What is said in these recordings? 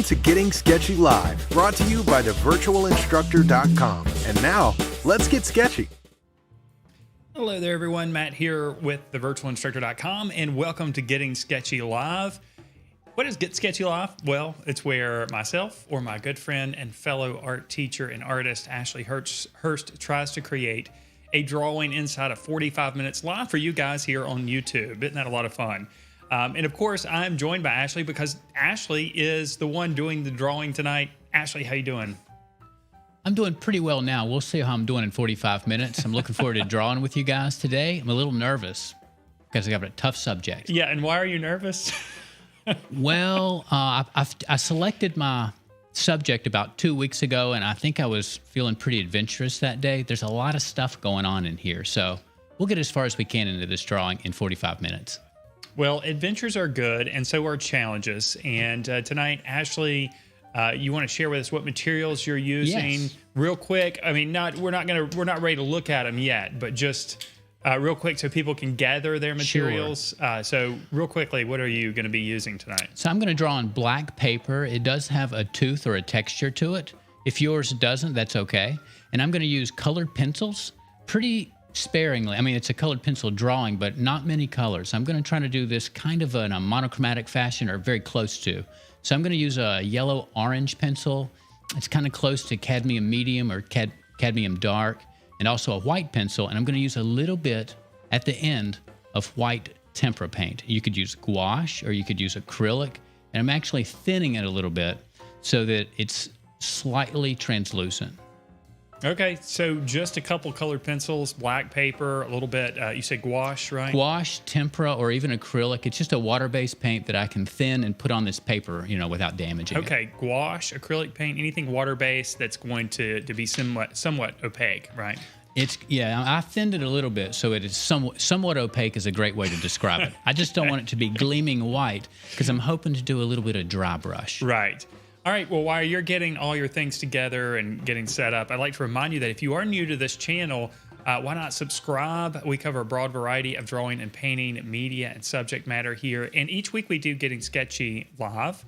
to Getting Sketchy Live, brought to you by thevirtualinstructor.com. And now, let's get sketchy. Hello there, everyone. Matt here with thevirtualinstructor.com, and welcome to Getting Sketchy Live. What is Get Sketchy Live? Well, it's where myself or my good friend and fellow art teacher and artist Ashley Hurst tries to create a drawing inside of 45 minutes live for you guys here on YouTube. Isn't that a lot of fun? And of course, I'm joined by Ashley because Ashley is the one doing the drawing tonight. Ashley, how you doing? I'm doing pretty well now. We'll see how I'm doing in 45 minutes. I'm looking forward to drawing with you guys today. I'm a little nervous because I got a tough subject. Yeah, and why are you nervous? Well, I selected my subject about 2 weeks ago, and I think I was feeling pretty adventurous that day. There's a lot of stuff going on in here, so we'll get as far as we can into this drawing in 45 minutes. Well, adventures are good, and so are challenges. And tonight, Ashley, you want to share with us what materials you're using, Yes. real quick. I mean, we're not ready to look at them yet, but just real quick so people can gather their materials. Sure. So, real quickly, what are you going to be using tonight? So I'm going to draw on black paper. It does have a tooth or a texture to it. If yours doesn't, that's okay. And I'm going to use colored pencils pretty sparingly. I mean, it's a colored pencil drawing, but not many colors. I'm going to try to do this kind of in a monochromatic fashion or very close to. So I'm going to use a yellow-orange pencil. It's kind of close to cadmium medium or cadmium dark, and also a white pencil. And I'm going to use a little bit at the end of white tempera paint. You could use gouache or you could use acrylic. And I'm actually thinning it a little bit so that it's slightly translucent. Okay, so just a couple colored pencils, black paper, a little bit, you said gouache, right? Gouache, tempera, or even acrylic. It's just a water-based paint that I can thin and put on this paper, without damaging it. Okay, gouache, acrylic paint, anything water-based that's going to be somewhat opaque, right? I thinned it a little bit, so it is somewhat opaque is a great way to describe it. I just don't want it to be gleaming white because I'm hoping to do a little bit of dry brush. Right. All right, well, while you're getting all your things together and getting set up, I'd like to remind you that if you are new to this channel, why not subscribe? We cover a broad variety of drawing and painting, media, and subject matter here. And each week we do Getting Sketchy Live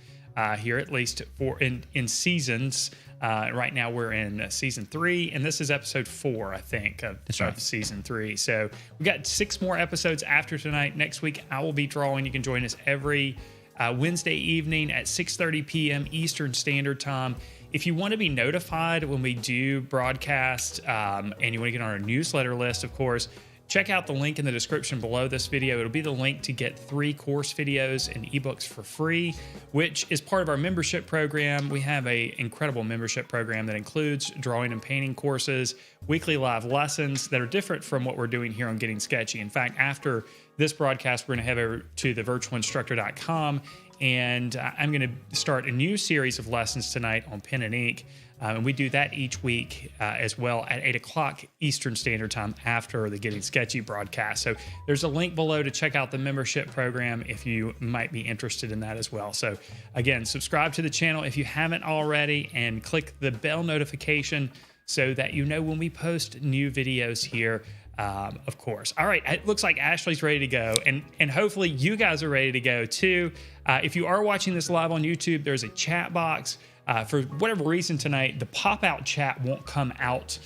here, at least in seasons. Right now we're in season 3, and this is episode 4, I think, of season 3. So we got 6 more episodes after tonight. Next week I will be drawing. You can join us every Wednesday evening at 6:30 p.m. Eastern Standard Time. If you want to be notified when we do broadcast and you want to get on our newsletter list, of course, check out the link in the description below this video. It'll be the link to get 3 course videos and ebooks for free, which is part of our membership program. We have an incredible membership program that includes drawing and painting courses, weekly live lessons that are different from what we're doing here on Getting Sketchy. In fact, after this broadcast, we're going to head over to thevirtualinstructor.com, and I'm going to start a new series of lessons tonight on pen and ink. And we do that each week as well at 8 o'clock Eastern Standard Time after the Getting Sketchy broadcast. So there's a link below to check out the membership program if you might be interested in that as well. So again, subscribe to the channel if you haven't already, and click the bell notification so that you know when we post new videos here. Of course. All right. It looks like Ashley's ready to go, and hopefully you guys are ready to go too. If you are watching this live on YouTube, there's a chat box. For whatever reason tonight, the pop-out chat won't come out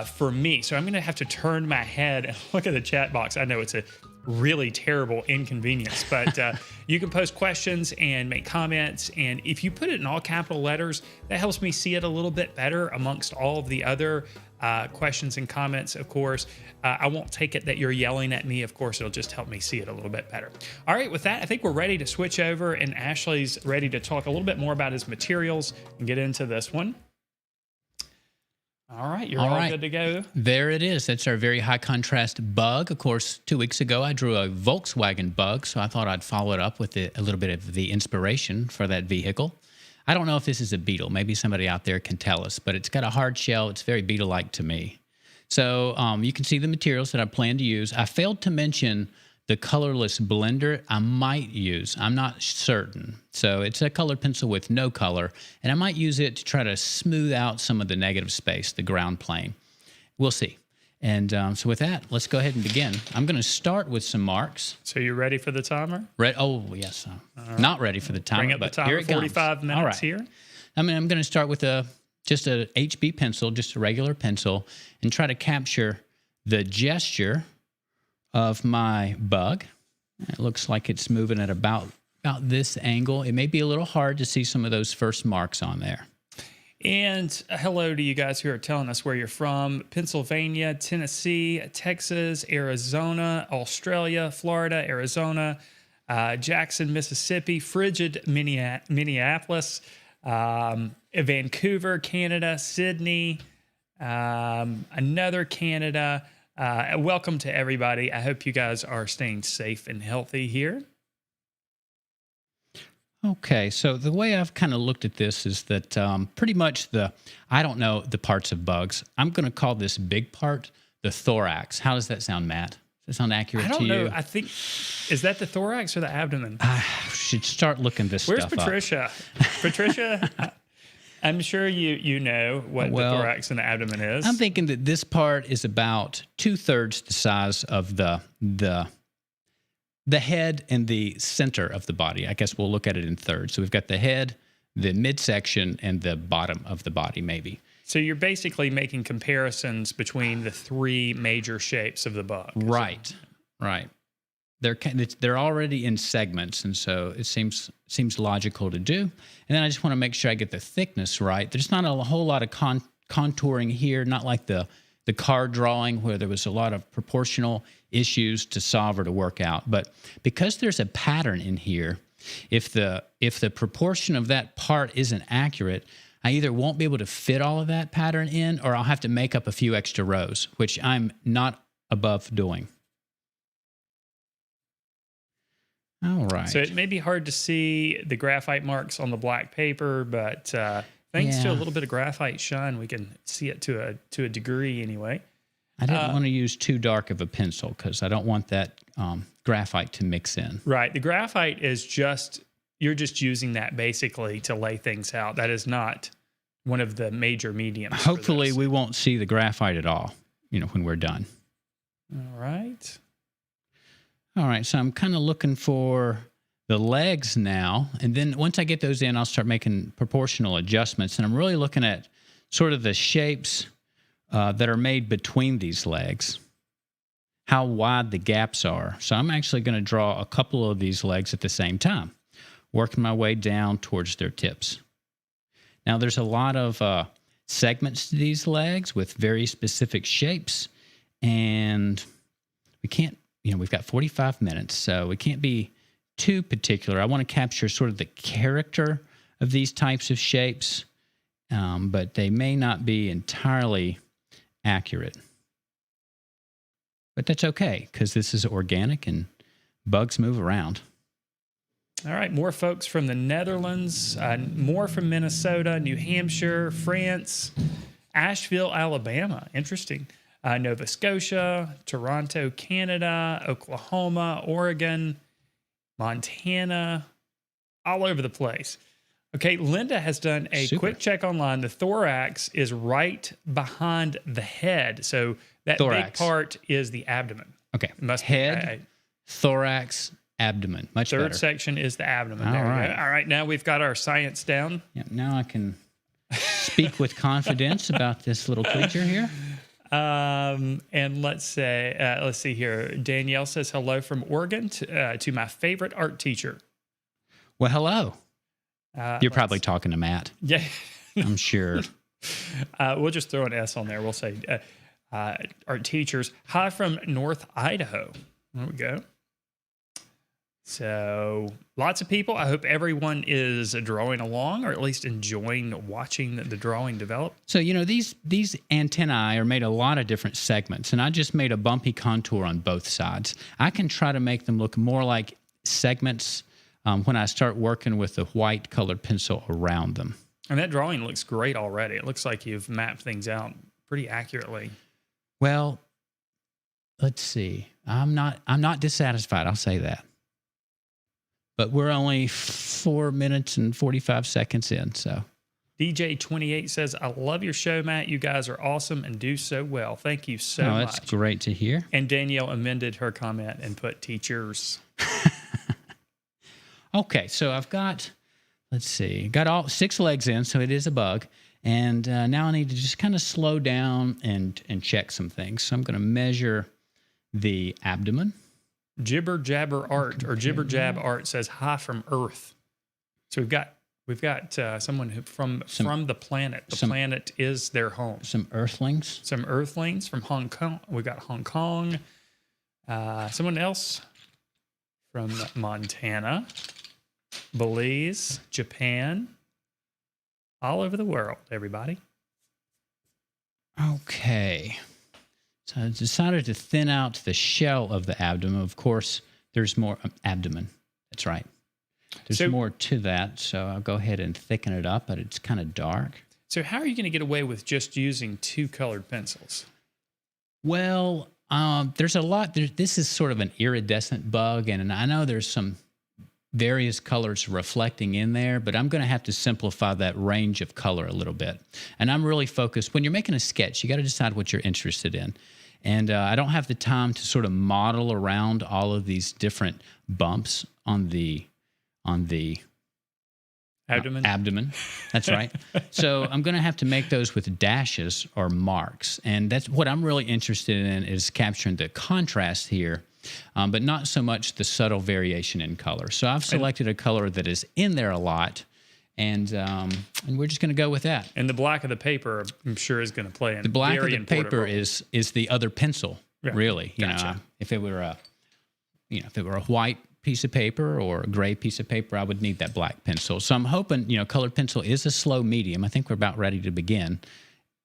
for me. So I'm going to have to turn my head and look at the chat box. I know it's a really terrible inconvenience, but you can post questions and make comments. And if you put it in all capital letters, that helps me see it a little bit better amongst all of the other questions and comments, of course. I won't take it that you're yelling at me. Of course, it'll just help me see it a little bit better. All right, with that, I think we're ready to switch over, and Ashley's ready to talk a little bit more about his materials and get into this one. All right, you're all good to go. There it is. That's our very high contrast bug. Of course, 2 weeks ago, I drew a Volkswagen bug, so I thought I'd follow it up with a little bit of the inspiration for that vehicle. I don't know if this is a beetle. Maybe somebody out there can tell us, but it's got a hard shell. It's very beetle-like to me. So you can see the materials that I plan to use. I failed to mention the colorless blender I might use. I'm not certain. So it's a colored pencil with no color, and I might use it to try to smooth out some of the negative space, the ground plane. We'll see. And so with that, let's go ahead and begin. I'm going to start with some marks. So you ready for the timer? Oh, yes. Not ready for the timer, Bring up but the here timer, it 45 comes. minutes All right. here. I'm going to start with just a HB pencil, just a regular pencil, and try to capture the gesture of my bug. It looks like it's moving at about this angle. It may be a little hard to see some of those first marks on there. And hello to you guys who are telling us where you're from. Pennsylvania, Tennessee, Texas, Arizona, Australia, Florida, Arizona, Jackson, Mississippi, frigid Minneapolis, Vancouver, Canada, Sydney, another Canada. Welcome to everybody. I hope you guys are staying safe and healthy here. Okay, so the way I've kind of looked at this is that pretty much I don't know the parts of bugs. I'm going to call this big part the thorax. How does that sound, Matt? Does that sound accurate to you? I don't know. I think, is that the thorax or the abdomen? I should start looking this Where's stuff Patricia? up. Patricia, I'm sure you know what the thorax and the abdomen is. I'm thinking that this part is about 2/3 the size of the head and the center of the body. I guess we'll look at it in thirds. So we've got the head, the midsection, and the bottom of the body, maybe. So you're basically making comparisons between the three major shapes of the bug. Right. They're already in segments, and so it seems logical to do. And then I just want to make sure I get the thickness right. There's not a whole lot of contouring here, not like the card drawing where there was a lot of proportional issues to solve or to work out. But because there's a pattern in here, if the proportion of that part isn't accurate, I either won't be able to fit all of that pattern in, or I'll have to make up a few extra rows, which I'm not above doing. All right. So it may be hard to see the graphite marks on the black paper, but thanks to a little bit of graphite shine, we can see it to a degree anyway. I didn't want to use too dark of a pencil because I don't want that graphite to mix in. Right. The graphite is you're just using that basically to lay things out. That is not one of the major mediums. Hopefully we won't see the graphite at all, when we're done. All right. All right. So I'm kind of looking for the legs now. And then once I get those in, I'll start making proportional adjustments. And I'm really looking at sort of the shapes that are made between these legs, how wide the gaps are. So I'm actually going to draw a couple of these legs at the same time, working my way down towards their tips. Now, there's a lot of segments to these legs with very specific shapes, and we can't, we've got 45 minutes, so we can't be too particular. I want to capture sort of the character of these types of shapes, but they may not be entirely accurate. But that's okay, because this is organic and bugs move around. All right, more folks from the Netherlands, more from Minnesota, New Hampshire, France, Asheville, Alabama. Interesting. Nova Scotia, Toronto, Canada, Oklahoma, Oregon, Montana, all over the place. Okay, Linda has done a quick check online. The thorax is right behind the head. So that big part is the abdomen. Okay, head, thorax, abdomen. Much better. Third section is the abdomen. All right. All right, now we've got our science down. Yeah, now I can speak with confidence about this little creature here. And let's see here. Danielle says hello from Oregon to my favorite art teacher. Well, hello. You're probably talking to Matt. Yeah. I'm sure. We'll just throw an S on there. We'll say art teachers. Hi from North Idaho. There we go. So lots of people. I hope everyone is drawing along, or at least enjoying watching the drawing develop. So, these antennae are made a lot of different segments, and I just made a bumpy contour on both sides. I can try to make them look more like segments when I start working with the white colored pencil around them. And that drawing looks great already. It looks like you've mapped things out pretty accurately. Well, let's see. I'm not dissatisfied. I'll say that. But we're only 4 minutes and 45 seconds in, so. DJ28 says, I love your show, Matt. You guys are awesome and do so well. Thank you so much. That's great to hear. And Danielle amended her comment and put teachers. Okay, so I've got, let's see, got all 6 legs in, so it is a bug. And now I need to just kind of slow down and check some things. So I'm going to measure the abdomen. Jibber Jabber Art or Jibber Jab Art says, hi from Earth. So we've got someone from the planet. The planet is their home. Some earthlings. Some earthlings from Hong Kong. We got Hong Kong. Someone else from Montana, Belize, Japan, all over the world, everybody. Okay. So I decided to thin out the shell of the abdomen. Of course, there's more abdomen. That's right. There's more to that, so I'll go ahead and thicken it up, but it's kind of dark. So how are you going to get away with just using 2 colored pencils? Well, there's a lot. This is sort of an iridescent bug, and I know there's some various colors reflecting in there, but I'm going to have to simplify that range of color a little bit. And I'm really focused. When you're making a sketch, you got to decide what you're interested in. And I don't have the time to sort of model around all of these different bumps on the abdomen. That's right. So I'm going to have to make those with dashes or marks. And that's what I'm really interested in, is capturing the contrast here, but not so much the subtle variation in color. So I've selected a color that is in there a lot, and we're just going to go with that. And the black of the paper, I'm sure, is going to play in the black very of the paper role. is the other pencil, really. You know, if it were a white piece of paper or a gray piece of paper, I would need that black pencil. So I'm hoping, colored pencil is a slow medium. I think we're about ready to begin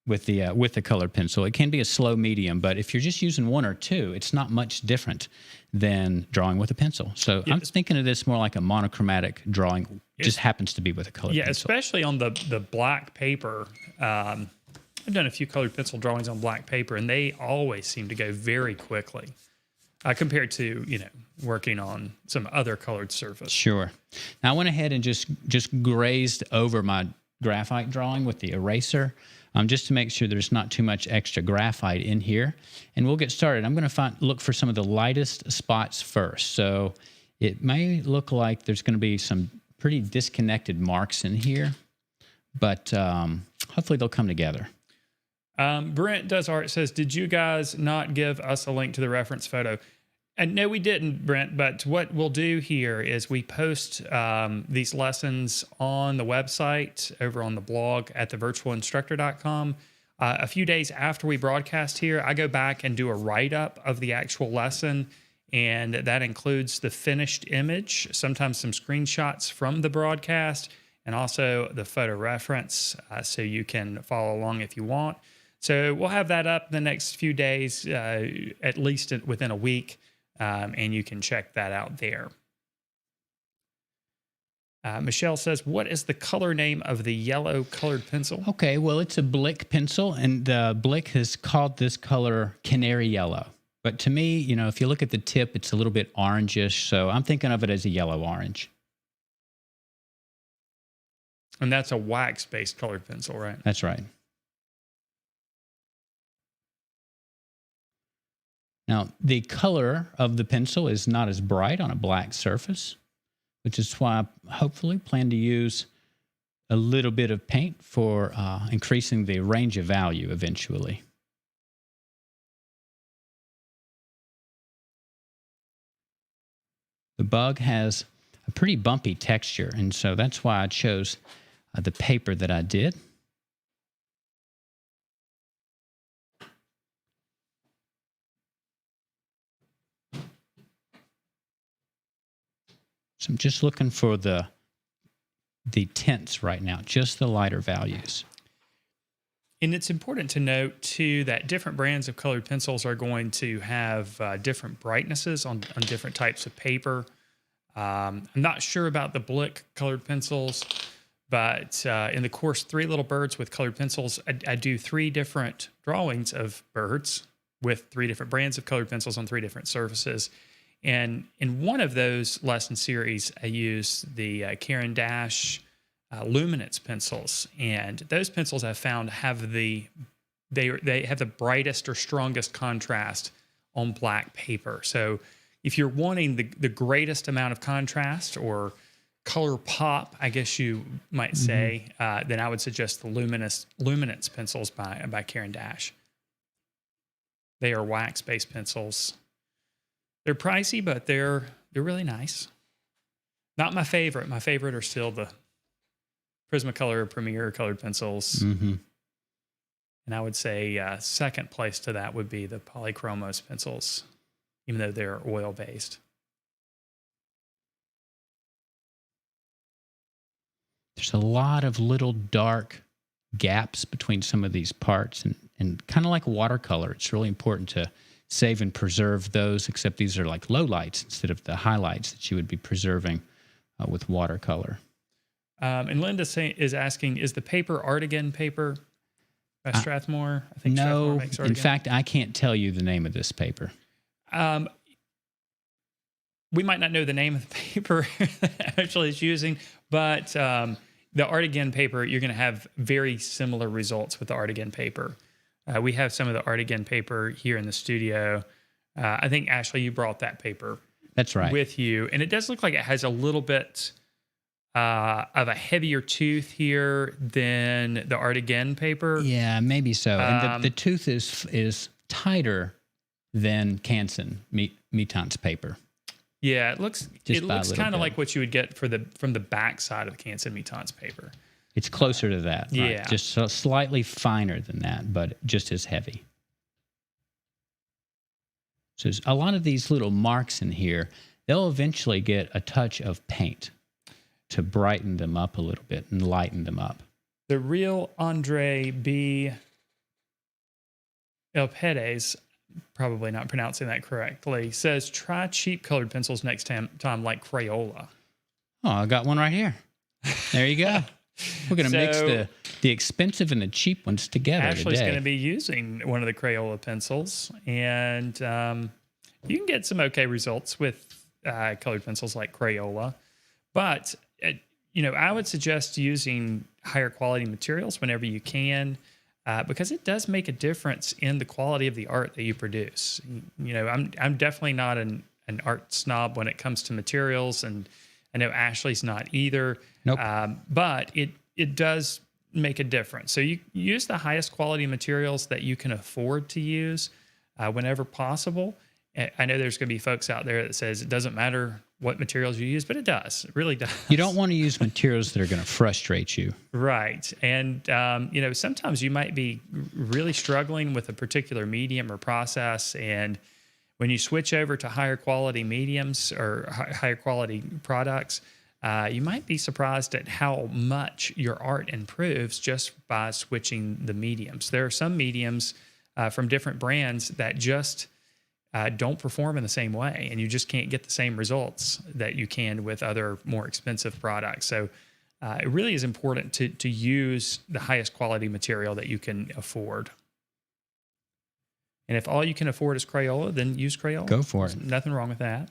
with the colored pencil. It can be a slow medium, but if you're just using 1 or 2, it's not much different than drawing with a pencil. So I'm thinking of this more like a monochromatic drawing. Just happens to be with a colored pencil. Yeah, especially on the black paper. I've done a few colored pencil drawings on black paper, and they always seem to go very quickly. Compared to, working on some other colored surface. Sure. Now, I went ahead and just grazed over my graphite drawing with the eraser, just to make sure there's not too much extra graphite in here. And we'll get started. I'm going to look for some of the lightest spots first. So it may look like there's going to be some pretty disconnected marks in here, but hopefully they'll come together. Brent Does Art says, did you guys not give us a link to the reference photo? And no, we didn't, Brent, but what we'll do here is we post these lessons on the website over on the blog at thevirtualinstructor.com. A few days after we broadcast here, I go back and do a write-up of the actual lesson, and that includes the finished image, sometimes some screenshots from the broadcast, and also the photo reference, so you can follow along if you want. So we'll have that up the next few days, at least within a week, and you can check that out there. Michelle says, what is the color name of the yellow colored pencil? Okay, well, it's a Blick pencil, and Blick has called this color canary yellow. But to me, if you look at the tip, it's a little bit orangish, so I'm thinking of it as a yellow-orange. And that's a wax-based colored pencil, right? That's right. Now, the color of the pencil is not as bright on a black surface, which is why I hopefully plan to use a little bit of paint for increasing the range of value eventually. The bug has a pretty bumpy texture, and so that's why I chose the paper that I did. So I'm just looking for the tints right now, just the lighter values. And it's important to note, too, that different brands of colored pencils are going to have different brightnesses on different types of paper. I'm not sure about the Blick colored pencils, but in the course, 3 Little Birds with Colored Pencils, I do 3 different drawings of birds with 3 different brands of colored pencils on 3 different surfaces. And in one of those lesson series, I use the Caran d'Ache luminance pencils, and those pencils I've found have they have the brightest or strongest contrast on black paper. So if you're wanting the greatest amount of contrast or color pop, I guess you might say, then I would suggest the luminance pencils by Caran d'Ache. They are wax-based pencils. They're pricey, but they're really nice. Not my favorite. My favorite are still the Prismacolor Premier colored pencils. And I would say second place to that would be the Polychromos pencils, even though they're oil-based. There's a lot of little dark gaps between some of these parts, and kind of like watercolor, it's really important to save and preserve those, except these are like lowlights instead of the highlights that you would be preserving with watercolor. And Linda is asking, is the paper Artigan paper by Strathmore? I think no, Strathmore makes Artigan. In fact, I can't tell you the name of this paper. We might not know the name of the paper actually it's using, but the Artigan paper, you're going to have very similar results with the Artigan paper. We have some of the Artigan paper here in the studio. I think, Ashley, you brought that paper. That's right. With you. And it does look like it has a little bit of a heavier tooth here than the Artigan paper. Yeah, maybe so. And the tooth is tighter than Canson Mitance paper. Yeah, it looks kind of like what you would get from the back side of the Canson Mitance paper. It's closer to that. Right? Yeah. Just slightly finer than that, but just as heavy. So there's a lot of these little marks in here. They'll eventually get a touch of paint to brighten them up a little bit and lighten them up. The real Andre B. El Pedes, probably not pronouncing that correctly, says try cheap colored pencils next time like Crayola. Oh, I got one right here. There you go. We're going to mix the expensive and the cheap ones together Ashley's today. going to be using one of the Crayola pencils, and you can get some okay results with colored pencils like Crayola. But, I would suggest using higher quality materials whenever you can, because it does make a difference in the quality of the art that you produce. I'm definitely not an art snob when it comes to materials, and I know Ashley's not either. Nope. But it does make a difference. So you use the highest quality materials that you can afford to use whenever possible. I know there's going to be folks out there that says it doesn't matter what materials you use, but it does. It really does. You don't want to use materials that are going to frustrate you. Right. And, sometimes you might be really struggling with a particular medium or process. And when you switch over to higher quality mediums or higher quality products, you might be surprised at how much your art improves just by switching the mediums. There are some mediums from different brands that just don't perform in the same way, and you just can't get the same results that you can with other more expensive products. So it really is important to use the highest quality material that you can afford. And if all you can afford is Crayola, then use Crayola. Go for it. There's nothing wrong with that.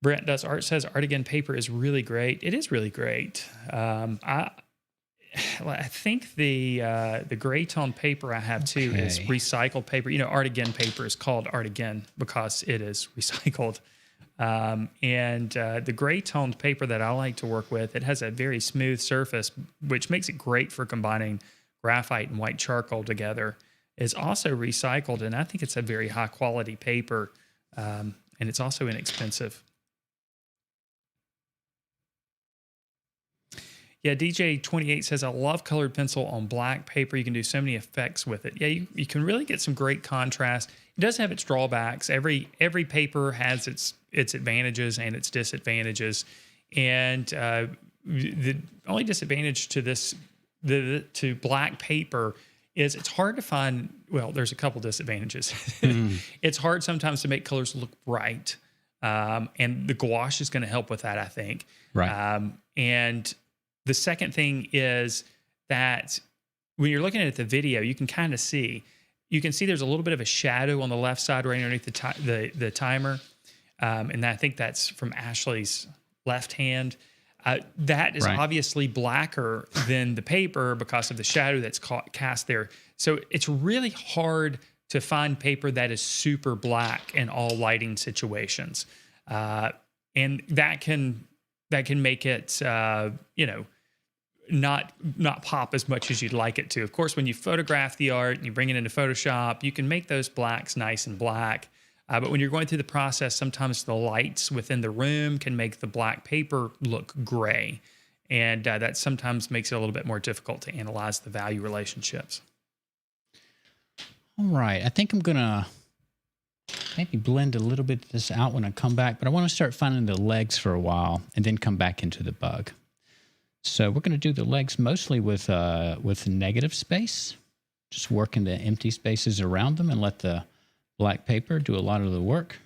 Brent Does Art says Artigan paper is really great. It is really great. I think the gray tone paper I have too is recycled paper. Artigan paper is called Artigan because it is recycled. And the gray toned paper that I like to work with, it has a very smooth surface, which makes it great for combining graphite and white charcoal together. It's also recycled, and I think it's a very high quality paper, and it's also inexpensive. Yeah, DJ28 says, I love colored pencil on black paper. You can do so many effects with it. Yeah, you can really get some great contrast. It does have its drawbacks. Every paper has its advantages and its disadvantages. And the only disadvantage to to black paper is it's hard to find, well, there's a couple disadvantages. It's hard sometimes to make colors look bright. And the gouache is going to help with that, I think. Right. And the second thing is that when you're looking at the video, you can kind of see. You can see there's a little bit of a shadow on the left side right underneath the timer. And I think that's from Ashley's left hand. That is Right. obviously blacker than the paper because of the shadow that's cast there. So it's really hard to find paper that is super black in all lighting situations, and that can make it not pop as much as you'd like it to. Of course, when you photograph the art and you bring it into Photoshop, you can make those blacks nice and black. But when you're going through the process, sometimes the lights within the room can make the black paper look gray. And that sometimes makes it a little bit more difficult to analyze the value relationships. All right. I think I'm going to maybe blend a little bit of this out when I come back, but I want to start finding the legs for a while and then come back into the bug. So we're going to do the legs mostly with negative space, just working the empty spaces around them and let the black paper do a lot of the work.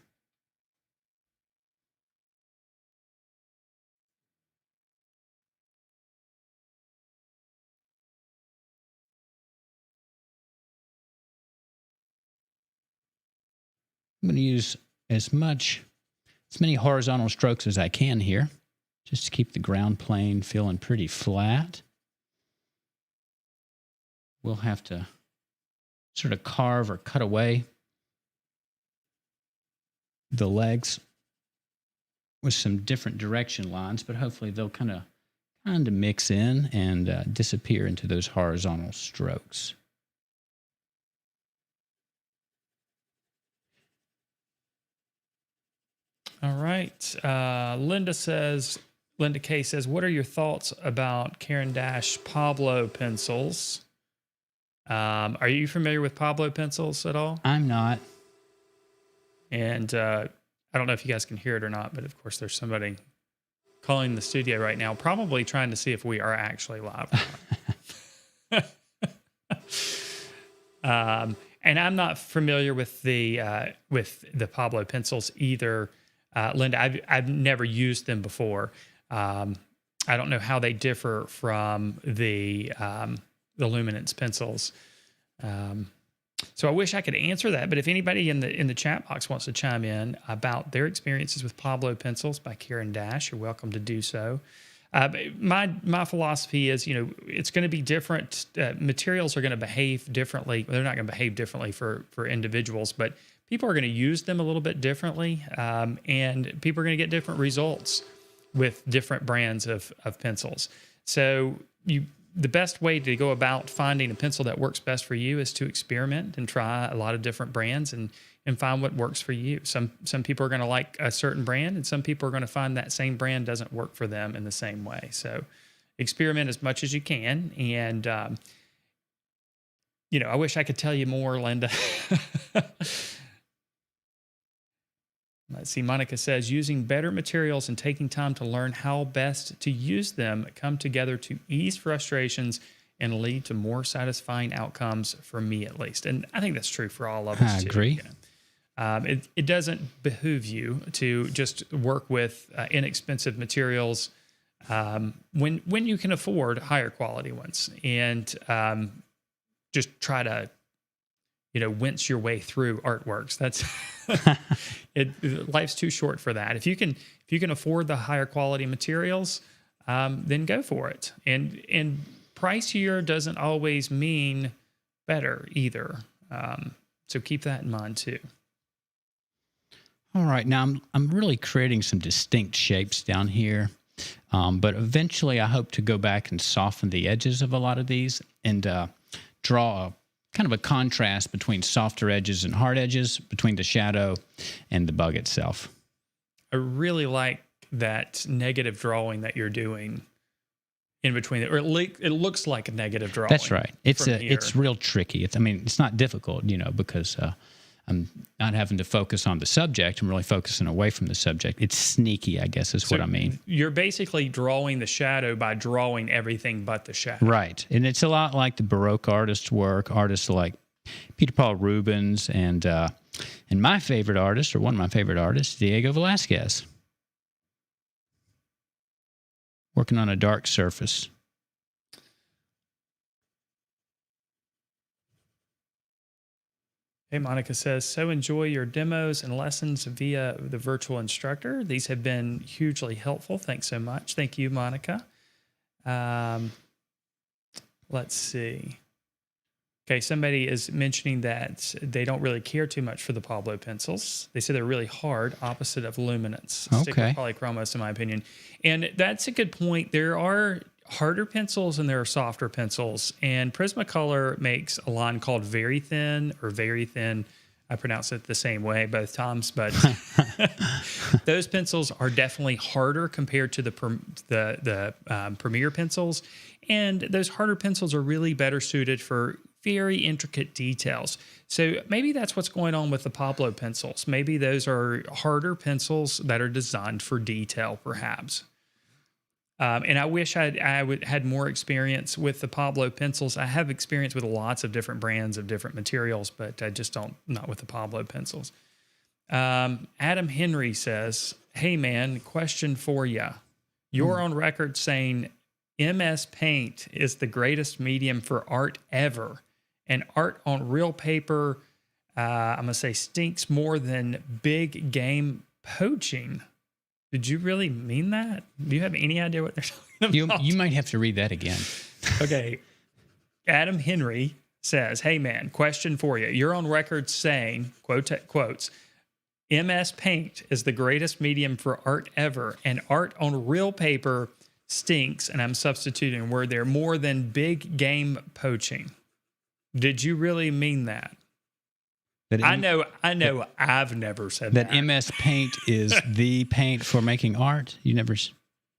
I'm going to use as many horizontal strokes as I can here, just to keep the ground plane feeling pretty flat. We'll have to sort of carve or cut away the legs with some different direction lines, but hopefully they'll kind of mix in and disappear into those horizontal strokes. All right. Linda K says, what are your thoughts about Caran d'Ache Pablo pencils? Are you familiar with Pablo pencils at all? I'm not. And I don't know if you guys can hear it or not, but of course there's somebody calling the studio right now, probably trying to see if we are actually live or not. And I'm not familiar with the Pablo pencils either. Linda, I've never used them before. I don't know how they differ from the luminance pencils. So I wish I could answer that, but if anybody in the chat box wants to chime in about their experiences with Pablo pencils by Caran d'Ache, you're welcome to do so. My philosophy is, it's going to be different. Materials are going to behave differently. They're not going to behave differently for individuals, but people are going to use them a little bit differently, and people are going to get different results with different brands of pencils. So the best way to go about finding a pencil that works best for you is to experiment and try a lot of different brands and find what works for you. Some people are going to like a certain brand, and some people are going to find that same brand doesn't work for them in the same way. So experiment as much as you can. And, I wish I could tell you more, Linda. Let's see, Monica says, using better materials and taking time to learn how best to use them come together to ease frustrations and lead to more satisfying outcomes for me, at least. And I think that's true for all of us, I too. agree. It doesn't behoove you to just work with inexpensive materials when you can afford higher quality ones, and just try to wince your way through artworks. That's life's too short for that. If you can afford the higher quality materials, then go for it. And pricier doesn't always mean better either. So keep that in mind too. All right, now I'm really creating some distinct shapes down here, but eventually I hope to go back and soften the edges of a lot of these and draw a kind of a contrast between softer edges and hard edges, between the shadow and the bug itself. I really like that negative drawing that you're doing in between it, or it looks like a negative drawing. That's right. It's real tricky. It's not difficult, because I'm not having to focus on the subject. I'm really focusing away from the subject. It's sneaky, I guess, is what I mean. You're basically drawing the shadow by drawing everything but the shadow. Right. And it's a lot like the Baroque artists' work, artists like Peter Paul Rubens and my favorite artist, or one of my favorite artists, Diego Velázquez. Working on a dark surface. Hey, Monica says, so enjoy your demos and lessons via the virtual instructor. These have been hugely helpful. Thanks so much. Thank you, Monica. Let's see. Okay, somebody is mentioning that they don't really care too much for the Pablo pencils. They say they're really hard, opposite of luminance. Stick with polychromos, in my opinion. And that's a good point. There are harder pencils and there are softer pencils. And Prismacolor makes a line called Very Thin or Very Thin. I pronounce it the same way both times, but those pencils are definitely harder compared to the Premier pencils. And those harder pencils are really better suited for very intricate details. So maybe that's what's going on with the Pablo pencils. Maybe those are harder pencils that are designed for detail, perhaps. And I wish I had more experience with the Pablo pencils. I have experience with lots of different brands of different materials, but I just not with the Pablo pencils. Adam Henry says, hey man, question for you. You're on record saying MS Paint is the greatest medium for art ever. And art on real paper, I'm going to say, stinks more than big game poaching. Did you really mean that? Do you have any idea what they're talking about? You might have to read that again. Okay. Adam Henry says, hey man, question for you. You're on record saying, quotes, MS Paint is the greatest medium for art ever. And art on real paper stinks, and I'm substituting a word there, more than big game poaching. Did you really mean that? I know I've never said that. That MS Paint is the paint for making art? You never...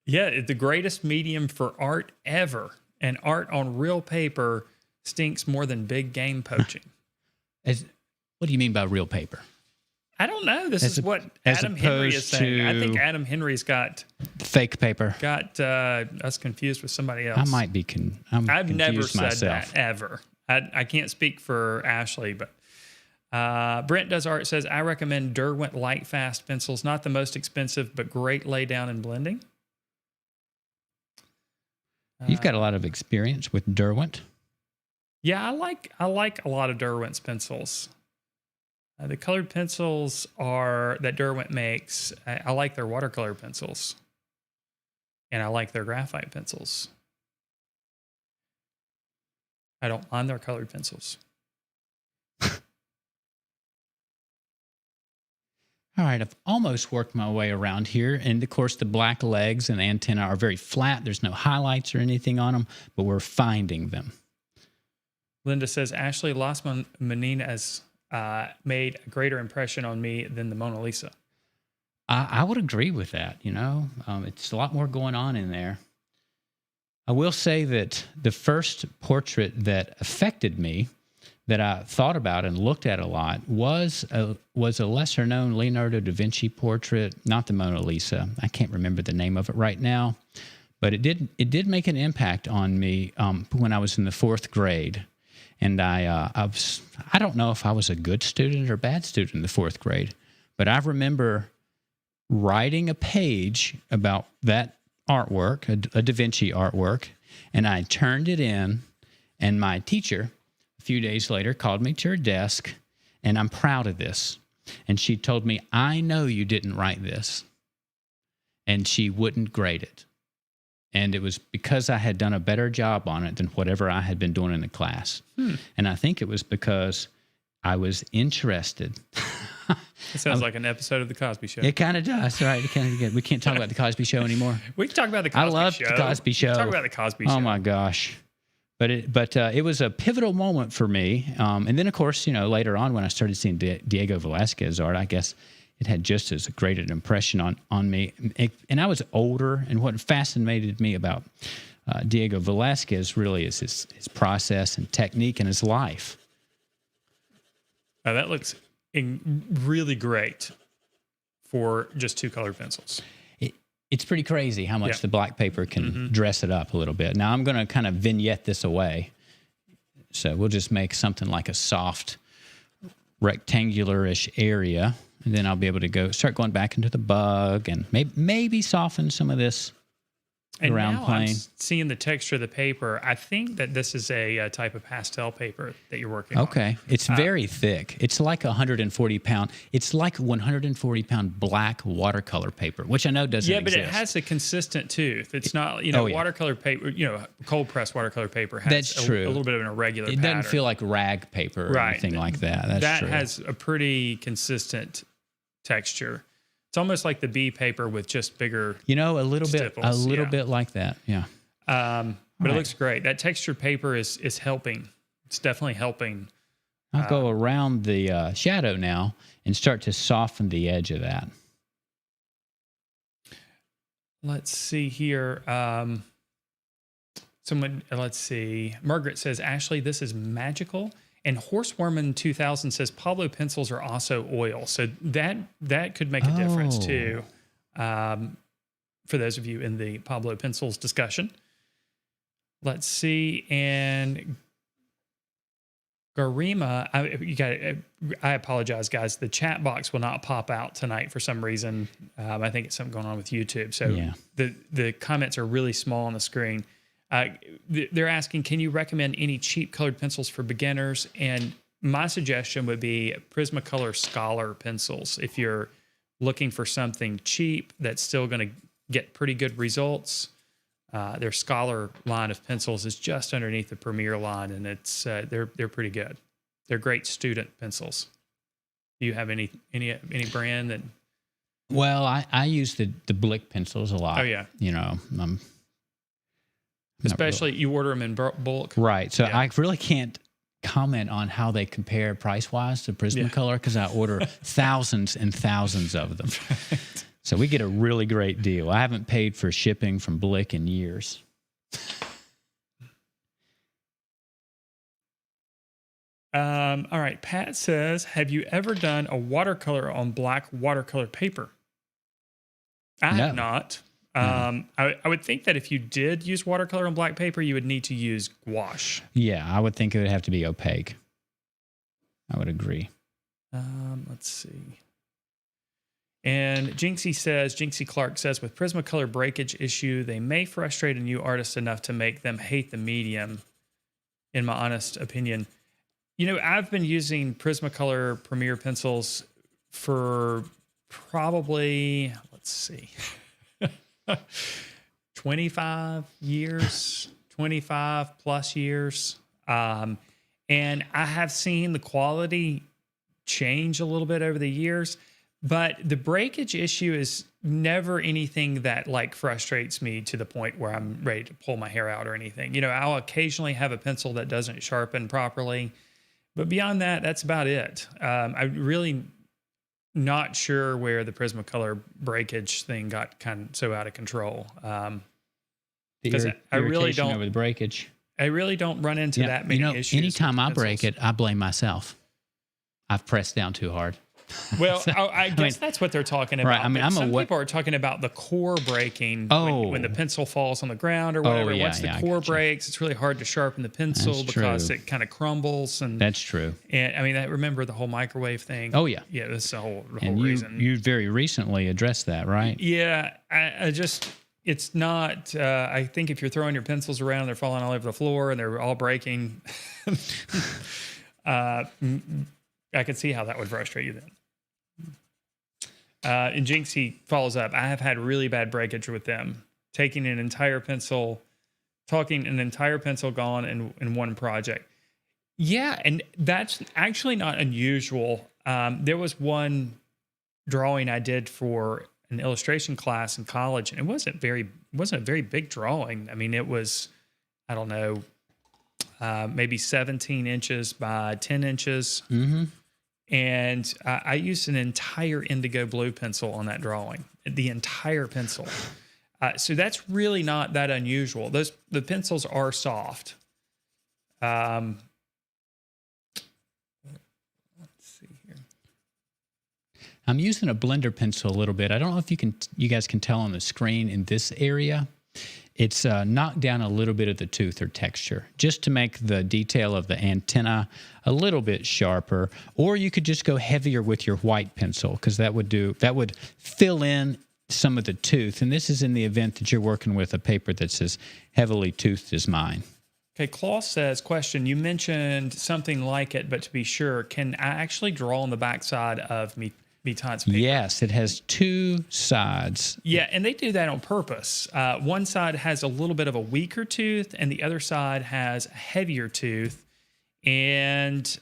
Yeah, the greatest medium for art ever. And art on real paper stinks more than big game poaching. What do you mean by real paper? I don't know. This is what Adam Henry is saying. I think Adam Henry's got... fake paper. Got us confused with somebody else. I might be I've never said myself. that, ever. I can't speak for Ashley, but Brent Does Art says, I recommend Derwent Light Fast pencils. Not the most expensive, but great lay down and blending. You've got a lot of experience with Derwent. Yeah, I like a lot of Derwent's pencils. The colored pencils that Derwent makes, I like their watercolor pencils. And I like their graphite pencils. I don't mind their colored pencils. All right, I've almost worked my way around here. And, of course, the black legs and the antenna are very flat. There's no highlights or anything on them, but we're finding them. Linda says, Ashley Las Meninas made a greater impression on me than the Mona Lisa. I would agree with that, It's a lot more going on in there. I will say that the first portrait that affected me, that I thought about and looked at a lot, was a lesser-known Leonardo da Vinci portrait, not the Mona Lisa. I can't remember the name of it right now, but it did make an impact on me when I was in the 4th grade. And I don't know if I was a good student or bad student in the 4th grade, but I remember writing a page about that artwork, a Da Vinci artwork, and I turned it in, and my teacher, a few days later, called me to her desk, and I'm proud of this. And she told me, I know you didn't write this. And she wouldn't grade it. And it was because I had done a better job on it than whatever I had been doing in the class. And I think it was because I was interested. It sounds like an episode of The Cosby Show. It kind of does, right? We can't talk about The Cosby Show anymore. We can talk about The Cosby Show. I love The Cosby Show. Talk about The Cosby Show. Oh, my gosh. But it was a pivotal moment for me. And then, of course, later on when I started seeing Diego Velázquez art, I guess it had just as great an impression on me. And I was older, and what fascinated me about Diego Velázquez really is his process and technique and his life. Now, that looks really great for just 2 colored pencils. It's pretty crazy how much the black paper can dress it up a little bit. Now, I'm going to kind of vignette this away. So we'll just make something like a soft rectangular-ish area. And then I'll be able to start going back into the bug and maybe soften some of this And around now plane. I'm seeing the texture of the paper. I think that this is a type of pastel paper that you're working on. Okay. It's very thick. It's like 140 pound. It's like 140 pound black watercolor paper, which I know doesn't exist. Yeah, but it has a consistent tooth. It's not, watercolor paper, cold pressed watercolor paper has That's true. a little bit of an irregular It pattern. doesn't feel like rag paper or anything like that. That's true. That has a pretty consistent texture. It's almost like the bee paper with just bigger a little stipples, bit like that. Yeah. But it looks great. That textured paper is helping. It's definitely helping. I'll go around the shadow now and start to soften the edge of that. Let's see here. Let's see. Margaret says, Ashley, this is magical. And Horsewoman 2000 says Pablo pencils are also oil. So that could make a difference too. For those of you in the Pablo pencils discussion. Let's see. And Garima, I apologize, guys. The chat box will not pop out tonight for some reason. I think it's something going on with YouTube. So the comments are really small on the screen. They're asking, can you recommend any cheap colored pencils for beginners? And my suggestion would be Prismacolor Scholar pencils. If you're looking for something cheap that's still going to get pretty good results, their Scholar line of pencils is just underneath the Premier line, and it's they're pretty good. They're great student pencils. Do you have any brand that? Well, I use the Blick pencils a lot. Oh yeah. Especially you order them in bulk. Right. So I really can't comment on how they compare price-wise to Prismacolor because I order thousands and thousands of them. So we get a really great deal. I haven't paid for shipping from Blick in years. All right. Pat says, have you ever done a watercolor on black watercolor paper? I have not. I would think that if you did use watercolor on black paper, you would need to use gouache. Yeah, I would think it would have to be opaque. I would agree. Let's see. And Jinxie Clark says, with Prismacolor breakage issue, they may frustrate a new artist enough to make them hate the medium, in my honest opinion. I've been using Prismacolor Premier pencils for probably, 25 plus years. And I have seen the quality change a little bit over the years, but the breakage issue is never anything that frustrates me to the point where I'm ready to pull my hair out or anything. I'll occasionally have a pencil that doesn't sharpen properly, but beyond that, that's about it. I'm really not sure where the Prismacolor breakage thing got kind of so out of control. Because I really don't over the breakage. I really don't run into that many issues. Anytime I break it, I blame myself. I've pressed down too hard. Well, I guess that's what they're talking about. Right. Some people are talking about the core breaking when the pencil falls on the ground or whatever. Once the core breaks, it's really hard to sharpen the pencil because it kind of crumbles. And that's true. And remember the whole microwave thing? Oh, yeah. Yeah, that's the whole reason. You very recently addressed that, right? Yeah. It's not, I think if you're throwing your pencils around and they're falling all over the floor and they're all breaking, I could see how that would frustrate you then. And Jinxie follows up. I have had really bad breakage with them. Taking an entire pencil gone in one project. Yeah, and that's actually not unusual. There was one drawing I did for an illustration class in college, and it wasn't a very big drawing. I mean, it was, I don't know, maybe 17 inches by 10 inches. Mm-hmm. And I used an entire indigo blue pencil on that drawing, the entire pencil. So that's really not that unusual. The pencils are soft. Let's see here. I'm using a blender pencil a little bit. I don't know if you guys can tell on the screen in this area. It's knocked down a little bit of the tooth or texture just to make the detail of the antenna a little bit sharper. Or you could just go heavier with your white pencil because that would fill in some of the tooth. And this is in the event that you're working with a paper that's as heavily toothed as mine. Okay, Klaus says, question, you mentioned something like it, but to be sure, can I actually draw on the backside of Mitant's paper? Yes, it has two sides. Yeah, and they do that on purpose. One side has a little bit of a weaker tooth, and the other side has a heavier tooth. And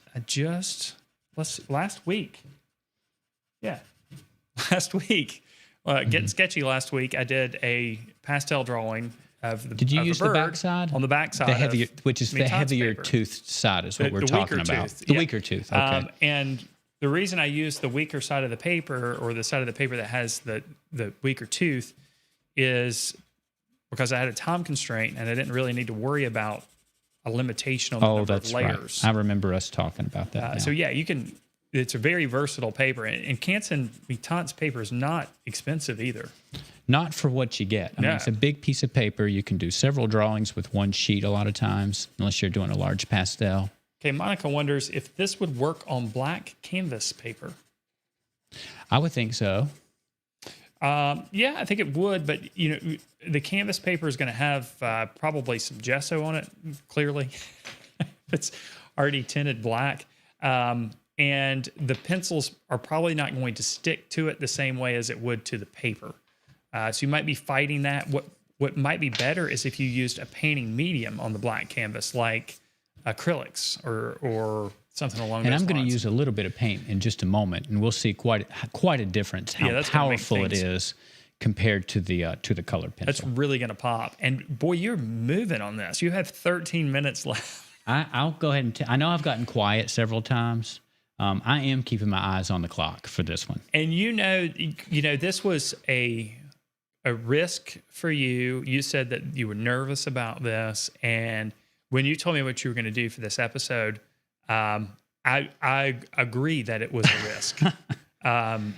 last week, Gettin Sketchy last week, I did a pastel drawing of the Did you of use the the bird backside? on the backside, the heavier, which is the Mitant's heavier paper. toothed side is what we're The talking weaker about. tooth, The yeah. weaker tooth. Okay. And the reason I use the weaker side of the paper, or the side of the paper that has the weaker tooth, is because I had a time constraint and I didn't really need to worry about a limitation on the number of layers. Right. I remember us talking about that. Now. So yeah, you can. It's a very versatile paper, and Canson Mitant's paper is not expensive either. Not for what you get. I mean, it's a big piece of paper. You can do several drawings with one sheet a lot of times, unless you're doing a large pastel. Okay, Monica wonders if this would work on black canvas paper. I would think so. Yeah, I think it would, but the canvas paper is going to have probably some gesso on it. Clearly, it's already tinted black, and the pencils are probably not going to stick to it the same way as it would to the paper. So you might be fighting that. What might be better is if you used a painting medium on the black canvas, like acrylics or something along those lines. And I'm going to use a little bit of paint in just a moment, and we'll see quite a difference how that's powerful it is compared to the colored pencil. That's really going to pop. And boy, you're moving on this. You have 13 minutes left. I'll go ahead and I know I've gotten quiet several times. I am keeping my eyes on the clock for this one. And this was a risk for you. You said that you were nervous about this, and when you told me what you were going to do for this episode, I agree that it was a risk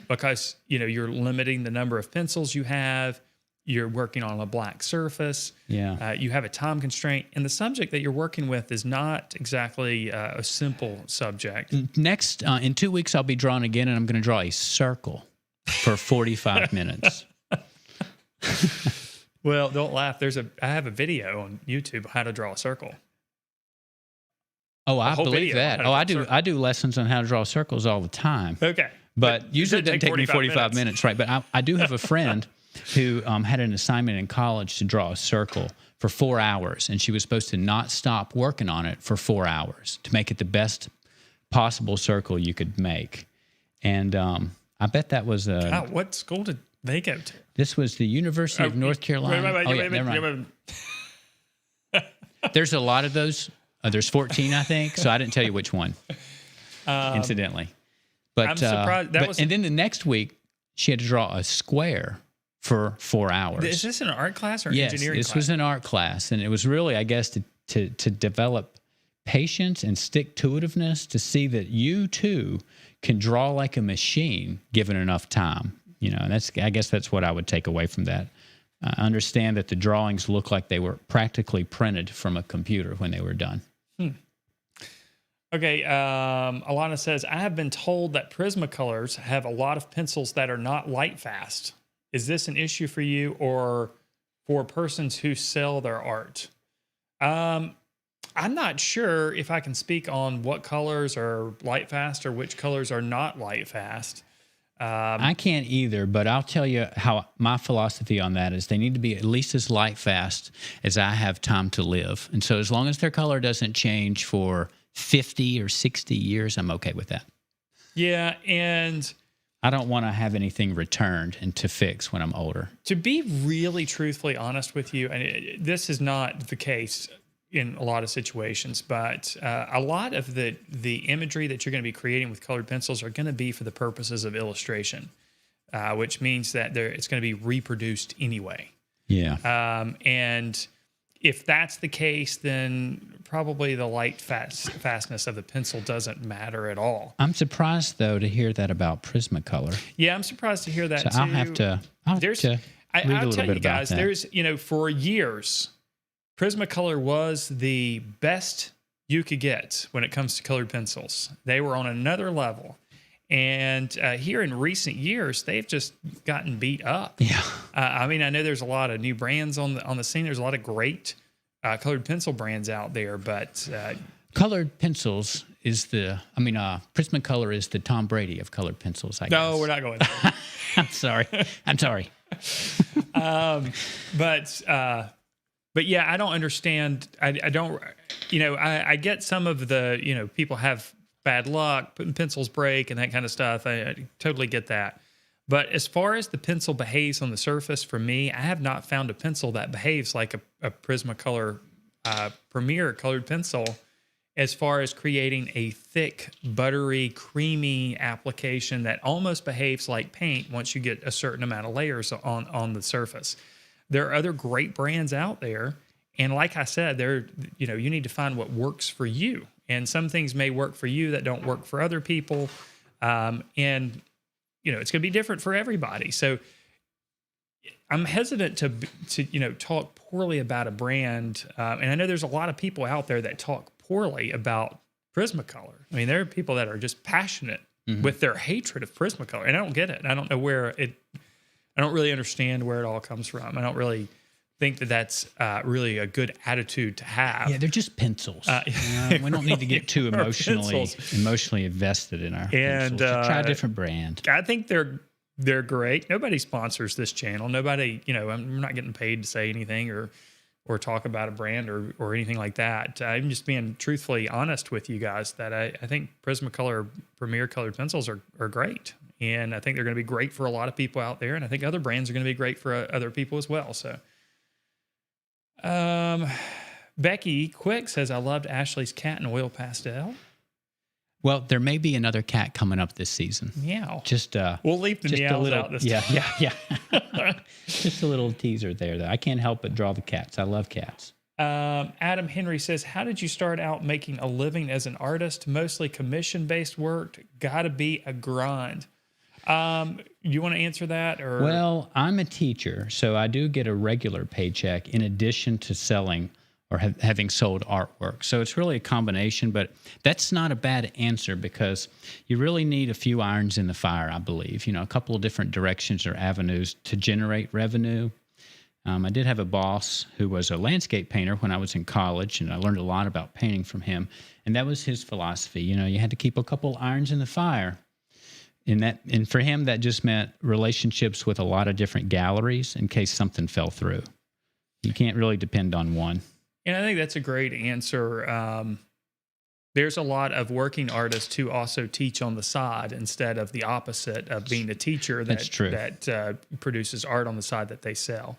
because you're limiting the number of pencils you have. You're working on a black surface. Yeah. You have a time constraint, and the subject that you're working with is not exactly a simple subject. Next, in 2 weeks, I'll be drawing again, and I'm going to draw a circle for 45 minutes. Well, don't laugh. I have a video on YouTube how to draw a circle. Oh, I believe that. Oh, I do. Circle. I do lessons on how to draw circles all the time. Okay, but usually it doesn't take me 45 minutes, right? But I do have a friend who had an assignment in college to draw a circle for 4 hours, and she was supposed to not stop working on it for 4 hours to make it the best possible circle you could make. And I bet that was God, what school did they go to? This was the University of North Carolina. Never mind. There's a lot of those. There's 14, I think. So I didn't tell you which one, incidentally. But I'm surprised. And then the next week, she had to draw a square for 4 hours. Is this an art class or an yes, engineering class? This was an art class, and it was really, I guess, to develop patience and stick-to-itiveness to see that you too can draw like a machine given enough time. And I guess that's what I would take away from that. I understand that the drawings look like they were practically printed from a computer when they were done. Okay, Alana says, I have been told that Prismacolors have a lot of pencils that are not light fast. Is this an issue for you or for persons who sell their art? I'm not sure if I can speak on what colors are light fast or which colors are not light fast. I can't either, but I'll tell you how my philosophy on that is they need to be at least as light fast as I have time to live. And so as long as their color doesn't change for 50 or 60 years, I'm okay with that. Yeah, and I don't want to have anything returned and to fix when I'm older. To be really truthfully honest with you, and this is not the case in a lot of situations, but a lot of the imagery that you're going to be creating with colored pencils are going to be for the purposes of illustration, which means that it's going to be reproduced anyway. Yeah. And if that's the case, then probably the light fastness of the pencil doesn't matter at all. I'm surprised, though, to hear that about Prismacolor. Yeah, I'm surprised to hear that, so too. I'll have to read a little bit about that. There's, for years, Prismacolor was the best you could get when it comes to colored pencils. They were on another level. And here in recent years, they've just gotten beat up. Yeah. I mean, I know there's a lot of new brands on the scene. There's a lot of great colored pencil brands out there, but Colored pencils is Prismacolor is the Tom Brady of colored pencils, I guess. no, we're not going there. I'm sorry. But yeah, I don't understand. I don't, I get some of the, people have bad luck, pencils break and that kind of stuff. I totally get that. But as far as the pencil behaves on the surface, for me, I have not found a pencil that behaves like a Prismacolor Premier colored pencil as far as creating a thick, buttery, creamy application that almost behaves like paint once you get a certain amount of layers on the surface. There are other great brands out there. And like I said, you need to find what works for you. And some things may work for you that don't work for other people. And it's going to be different for everybody. So I'm hesitant to talk poorly about a brand. And I know there's a lot of people out there that talk poorly about Prismacolor. I mean, there are people that are just passionate with their hatred of Prismacolor. And I don't get it. I don't know I don't really understand where it all comes from. I don't really think that that's really a good attitude to have. Yeah, they're just pencils. We don't need to get too emotionally invested in our pencils. Just try a different brand. I think they're great. Nobody sponsors this channel. Nobody, I'm not getting paid to say anything or talk about a brand or anything like that. I'm just being truthfully honest with you guys that I think Prismacolor Premier colored pencils are great. And I think they're going to be great for a lot of people out there. And I think other brands are going to be great for other people as well. So, Becky Quick says, I loved Ashley's cat and oil pastel. Well, there may be another cat coming up this season. Meow. We'll leave the meows out this time. Yeah. Just a little teaser there. I can't help but draw the cats. I love cats. Adam Henry says, how did you start out making a living as an artist? Mostly commission-based work. Gotta be a grind. You want to answer that? Well, I'm a teacher, so I do get a regular paycheck in addition to selling or having sold artwork. So it's really a combination, but that's not a bad answer because you really need a few irons in the fire, I believe. A couple of different directions or avenues to generate revenue. I did have a boss who was a landscape painter when I was in college, and I learned a lot about painting from him. And that was his philosophy. You had to keep a couple irons in the fire. And for him, that just meant relationships with a lot of different galleries in case something fell through. You can't really depend on one. And I think that's a great answer. There's a lot of working artists who also teach on the side instead of the opposite of being a teacher That's true. that produces art on the side that they sell.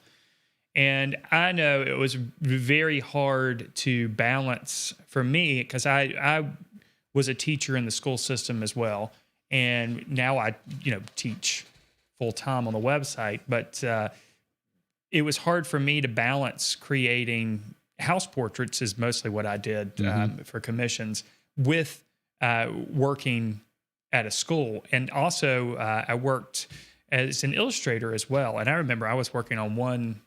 And I know it was very hard to balance for me because I was a teacher in the school system as well. And now I, teach full time on the website, but it was hard for me to balance creating house portraits is mostly what I did for commissions with working at a school. And also I worked as an illustrator as well. And I remember I was working on one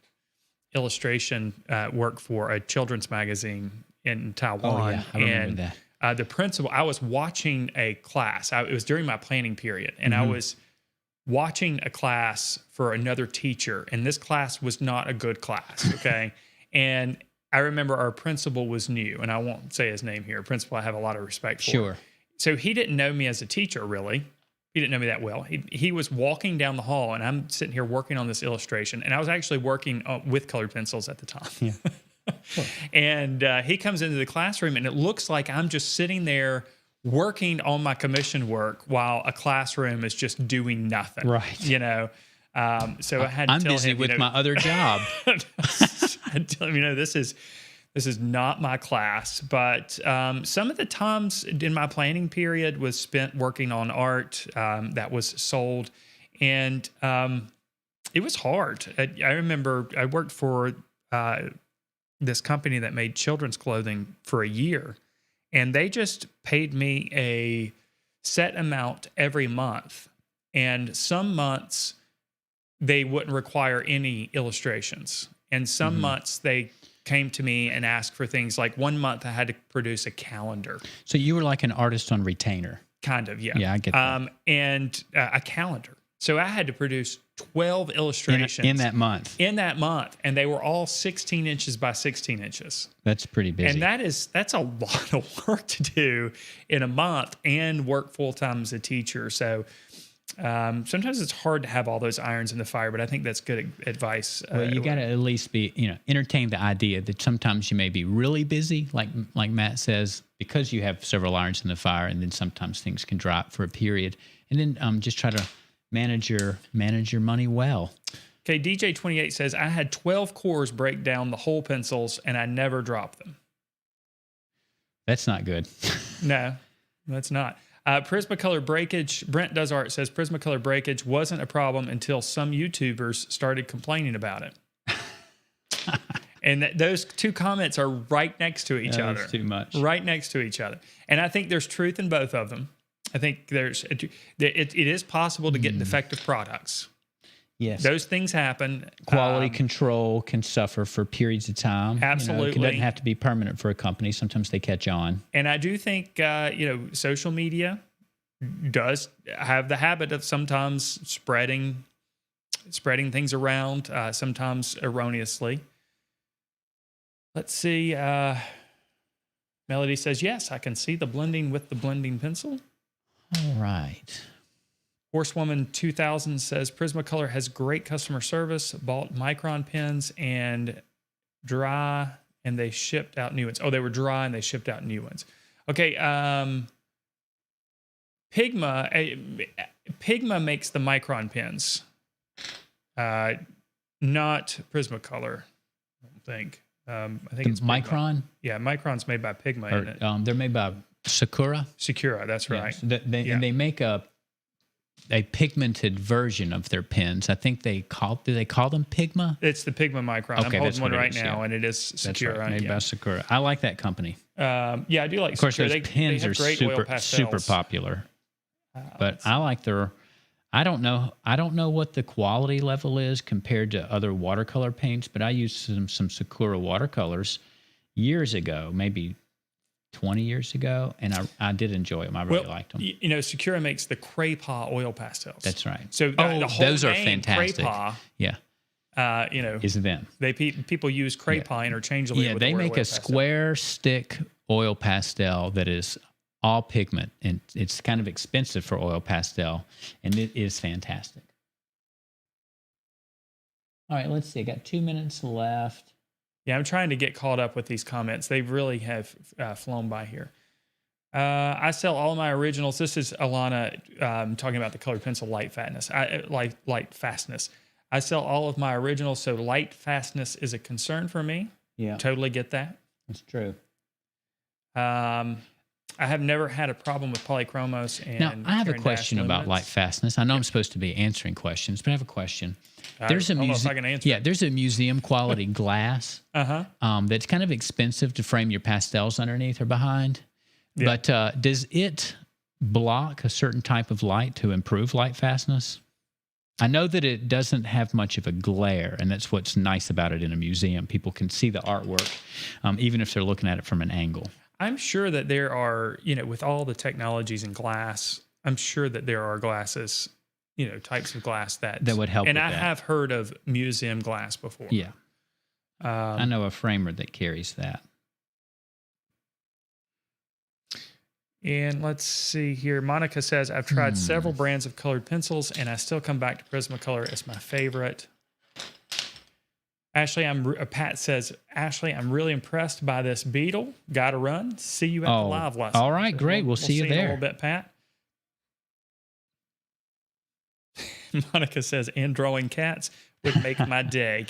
illustration work for a children's magazine in Taiwan. Oh, yeah. I remember that. The principal, I was watching a class. It was during my planning period, and I was watching a class for another teacher, and this class was not a good class, okay? And I remember our principal was new, and I won't say his name here. Principal I have a lot of respect for. Sure. So he didn't know me as a teacher, really. He didn't know me that well. He was walking down the hall, and I'm sitting here working on this illustration, and I was actually working with colored pencils at the time. Yeah. Sure. And he comes into the classroom, and it looks like I'm just sitting there working on my commission work while a classroom is just doing nothing. Right. So I had to I'm tell busy him, with my other job. I had to tell him, this is not my class. But some of the times in my planning period was spent working on art that was sold, and it was hard. I remember I worked for this company that made children's clothing for a year, and they just paid me a set amount every month. And some months they wouldn't require any illustrations. And some months they came to me and asked for things like one month I had to produce a calendar. So you were like an artist on retainer. kind of, yeah. Yeah, I get that. And a calendar. So I had to produce 12 illustrations in that month. And they were all 16 inches by 16 inches. That's pretty busy. And that's a lot of work to do in a month and work full time as a teacher. So sometimes it's hard to have all those irons in the fire, but I think that's good advice. Well, you got to at least be, entertain the idea that sometimes you may be really busy, like Matt says, because you have several irons in the fire, and then sometimes things can drop for a period. And then just try to manage your money well. Okay, DJ28 says, I had 12 cores break down the whole pencils, and I never dropped them. That's not good. No, that's not. Prismacolor breakage, Brent Does Art says, Prismacolor breakage wasn't a problem until some YouTubers started complaining about it. And those two comments are right next to each other. That's too much. Right next to each other. And I think there's truth in both of them. I think it is possible to get defective products. Yes. Those things happen. Quality control can suffer for periods of time. Absolutely. It doesn't have to be permanent for a company. Sometimes they catch on. And I do think, social media does have the habit of sometimes spreading things around, sometimes erroneously. Let's see. Melody says, yes, I can see the blending with the blending pencil. All right. Horsewoman 2000 says Prismacolor has great customer service, bought Micron pens and dry, and they shipped out new ones. Oh, they were dry and they shipped out new ones. Okay. Pigma makes the Micron pens, not Prismacolor, I don't think. I think it's Micron? Pigma. Yeah, Micron's made by Pigma. Or, they're made by Sakura. Sakura, that's right. Yes. And they make a pigmented version of their pens. I think do they call them Pigma? It's the Pigma Micron. Okay, I'm holding one right now, yeah. and it is Sakura. That's right, made by Sakura. I like that company. Yeah, I do like. Of course, Sakura. those pens are super popular. But I like their. I don't know what the quality level is compared to other watercolor paints, but I used some Sakura watercolors years ago, maybe 20 years ago, and I did enjoy them. I really liked them. Sakura makes the Craypaw oil pastels. That's right. So the whole those are name, fantastic. Craypaw, is them. People use Craypaw interchangeably. Yeah, with they the word make oil a pastel. square stick oil pastel that is all pigment, and it's kind of expensive for oil pastel, and it is fantastic. All right, let's see. I got 2 minutes left. Yeah, I'm trying to get caught up with these comments. They really have flown by here. I sell all my originals. This is Alana talking about the colored pencil light fastness. Light fastness. I sell all of my originals, so light fastness is a concern for me. Yeah, totally get that. That's true. I have never had a problem with polychromos. And now, I have a Caran question d'Ache about luminance. light fastness. I know I'm supposed to be answering questions, but I have a question. There's I don't know if I can answer. Yeah, there's a museum quality glass that's kind of expensive to frame your pastels underneath or behind. Yeah. But does it block a certain type of light to improve light fastness? I know that it doesn't have much of a glare, and that's what's nice about it in a museum. People can see the artwork, even if they're looking at it from an angle. I'm sure that there are, with all the technologies in glass, I'm sure that there are glasses, types of glass that would help. And with I that. have heard of museum glass before. Yeah. I know a framer that carries that. And let's see here. Monica says, I've tried several brands of colored pencils, and I still come back to Prismacolor as my favorite. Ashley, Pat says, Ashley, I'm really impressed by this beetle. Got to run. See you at the live lesson. All right, great. We'll see you there. In a little bit, Pat. Monica says, and drawing cats would make my day.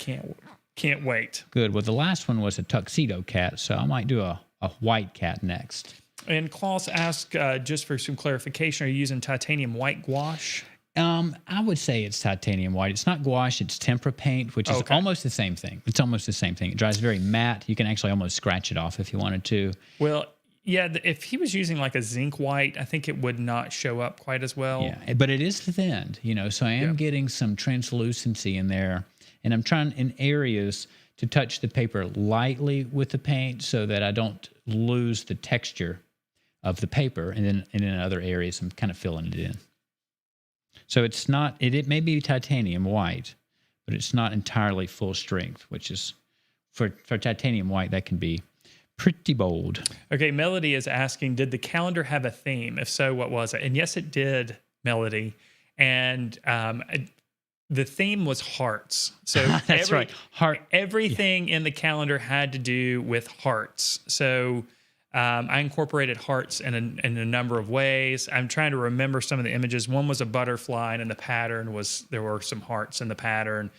Can't wait. Good. Well, the last one was a tuxedo cat, so I might do a white cat next. And Klaus asked, just for some clarification, are you using titanium white gouache? I would say it's titanium white. It's not gouache, it's tempera paint, which is almost the same thing. It's almost the same thing. It dries very matte. You can actually almost scratch it off if you wanted to. Well, yeah, if he was using like a zinc white, I think it would not show up quite as well. Yeah, but it is thinned, so I am getting some translucency in there, and I'm trying in areas to touch the paper lightly with the paint so that I don't lose the texture of the paper, and then in other areas I'm kind of filling it in. So it's not, it may be titanium white, but it's not entirely full strength, which is, for titanium white, that can be pretty bold. Okay, Melody is asking, did the calendar have a theme? If so, what was it? And yes, it did, Melody. And the theme was hearts. So that's right. Everything in the calendar had to do with hearts. So I incorporated hearts in a number of ways. I'm trying to remember some of the images. One was a butterfly, and the pattern was, there were some hearts in the pattern.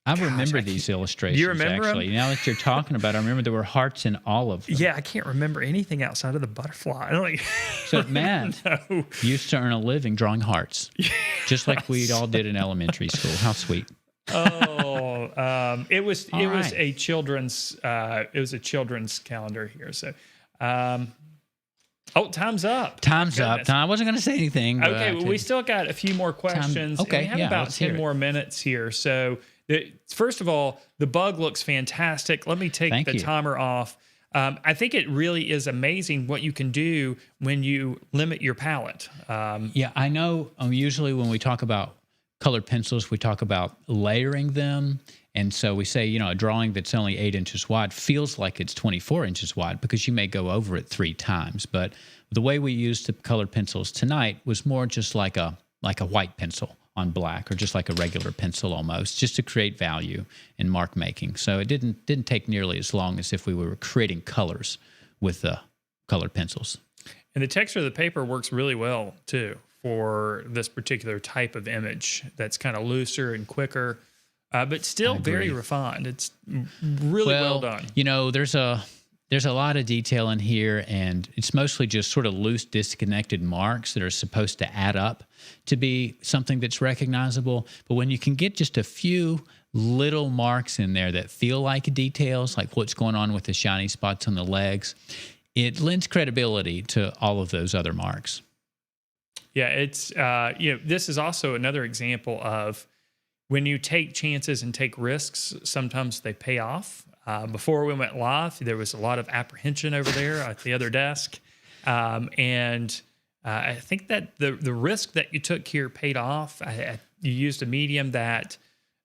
I remember these illustrations. You remember actually. them? Now that you're talking about it, I remember there were hearts in all of them. Yeah, I can't remember anything outside of the butterfly. So Matt used to earn a living drawing hearts, just like we all did in elementary school. How sweet! It was a children's calendar here. So, time's up. Time's up. I wasn't going to say anything. Okay, well, we still got a few more questions. Okay, and we have about 10 more minutes here. So, first of all, the bug looks fantastic. Let me take the timer off. I think it really is amazing what you can do when you limit your palette. Yeah, I know. Usually when we talk about colored pencils, we talk about layering them. And so we say, a drawing that's only 8 inches wide feels like it's 24 inches wide because you may go over it 3 times. But the way we used the colored pencils tonight was more just like a white pencil on black, or just like a regular pencil almost, just to create value in mark making. So it didn't take nearly as long as if we were creating colors with the colored pencils. And the texture of the paper works really well too for this particular type of image that's kind of looser and quicker, but still very refined. It's really well done. There's a lot of detail in here, and it's mostly just sort of loose, disconnected marks that are supposed to add up to be something that's recognizable. But when you can get just a few little marks in there that feel like details, like what's going on with the shiny spots on the legs, it lends credibility to all of those other marks. Yeah, it's this is also another example of when you take chances and take risks, sometimes they pay off. Before we went live, there was a lot of apprehension over there at the other desk. And I think that the risk that you took here paid off. You used a medium that,